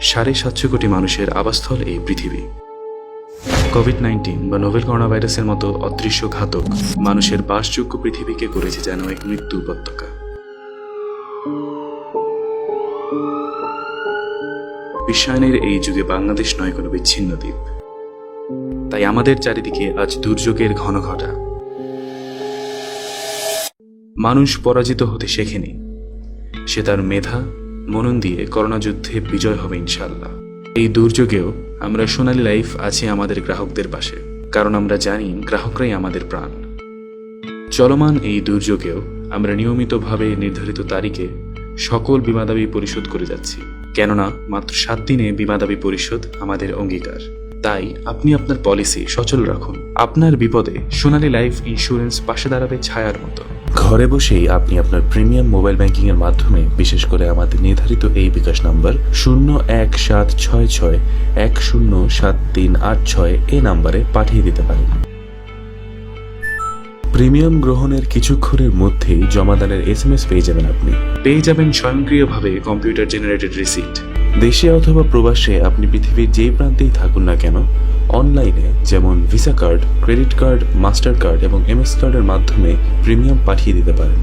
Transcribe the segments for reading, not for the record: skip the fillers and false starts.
750 কোটি মানুষের আবাসস্থল এই পৃথিবী। কোভিড-19 বা নোভেল করোনা ভাইরাসের মতো অদৃশ্য ঘাতক মানুষের বাসযোগ্য পৃথিবীকে করেছে যেন এক মৃত্যু উপত্যকা। বিশ্বায়নের এই যুগে বাংলাদেশ নয় কোনো বিচ্ছিন্ন দ্বীপ। তাই আমাদের চারিদিকে আজ দুর্যোগের ঘন ঘটা। মানুষ পরাজিত হতে শেখেনি, সে তার মেধা মনন দিয়ে করোনা যুদ্ধে বিজয় হবে ইনশাআল্লাহ। এই দুর্যোগেও আমরা সোনালী লাইফ আছি আমাদের গ্রাহকদের পাশে, কারণ আমরা জানি গ্রাহকরাই আমাদের প্রাণ। চলমান এই দুর্যোগেও আমরা নিয়মিতভাবে নির্ধারিত তারিখে সকল বীমা দাবি পরিশোধ করে যাচ্ছি, কেননা মাত্র 7 দিনে বীমা দাবি পরিশোধ আমাদের অঙ্গীকার। তাই আপনি আপনার পলিসি সচল রাখুন। আপনার বিপদে সোনালী লাইফ ইন্স্যুরেন্স পাশে দাঁড়াবে ছায়ার মতো। ঘরে বসেই আপনি আপনার প্রিমিয়াম মোবাইল ব্যাংকিং এর মাধ্যমে বিশেষ করে আমাদের নির্ধারিত এই বিকাশ নাম্বার 0176610738 এই নাম্বারে পাঠিয়ে দিতে পারেন। প্রিমিয়াম গ্রহণের কিছুক্ষণের মধ্যেই জমাদানের SMS পেয়ে যাবেন। আপনি পেয়ে যাবেন স্বয়ংক্রিয়ভাবে কম্পিউটার জেনারেটেড রিসিট। দেশে অথবা প্রবাসে আপনি পৃথিবীর যেই প্রান্তেই থাকুন না কেন, অনলাইনে যেমন visa card, credit card, master card এবং MS কার্ডের মাধ্যমে প্রিমিয়াম পাঠিয়ে দিতে পারেন।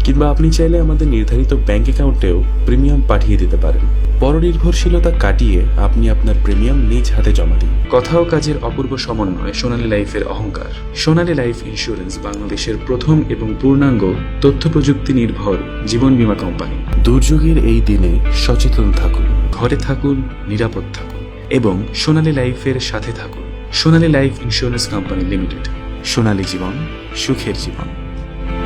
কিংবা আপনি চাইলে আমাদের নির্ধারিত ব্যাংক অ্যাকাউন্টেও প্রিমিয়াম পাঠিয়ে দিতে পারেন। পরনির্ভরশীলতা কাটিয়ে আপনি আপনার প্রিমিয়াম নিজ হাতে জমা দিন। কথা ও কাজের অপূর্ব সমন্বয় সোনালী লাইফের অহংকার। সোনালী লাইফ ইন্স্যুরেন্স বাংলাদেশের প্রথম এবং পূর্ণাঙ্গ তথ্য প্রযুক্তি নির্ভর জীবন বীমা কোম্পানি। দুর্যোগের এই দিনে সচেতন থাকুন, ঘরে থাকুন, নিরাপদ থাকুন এবং সোনালী লাইফের সাথে থাকুন। সোনালী লাইফ ইন্স্যুরেন্স কোম্পানি লিমিটেড। সোনালী জীবন, সুখের জীবন।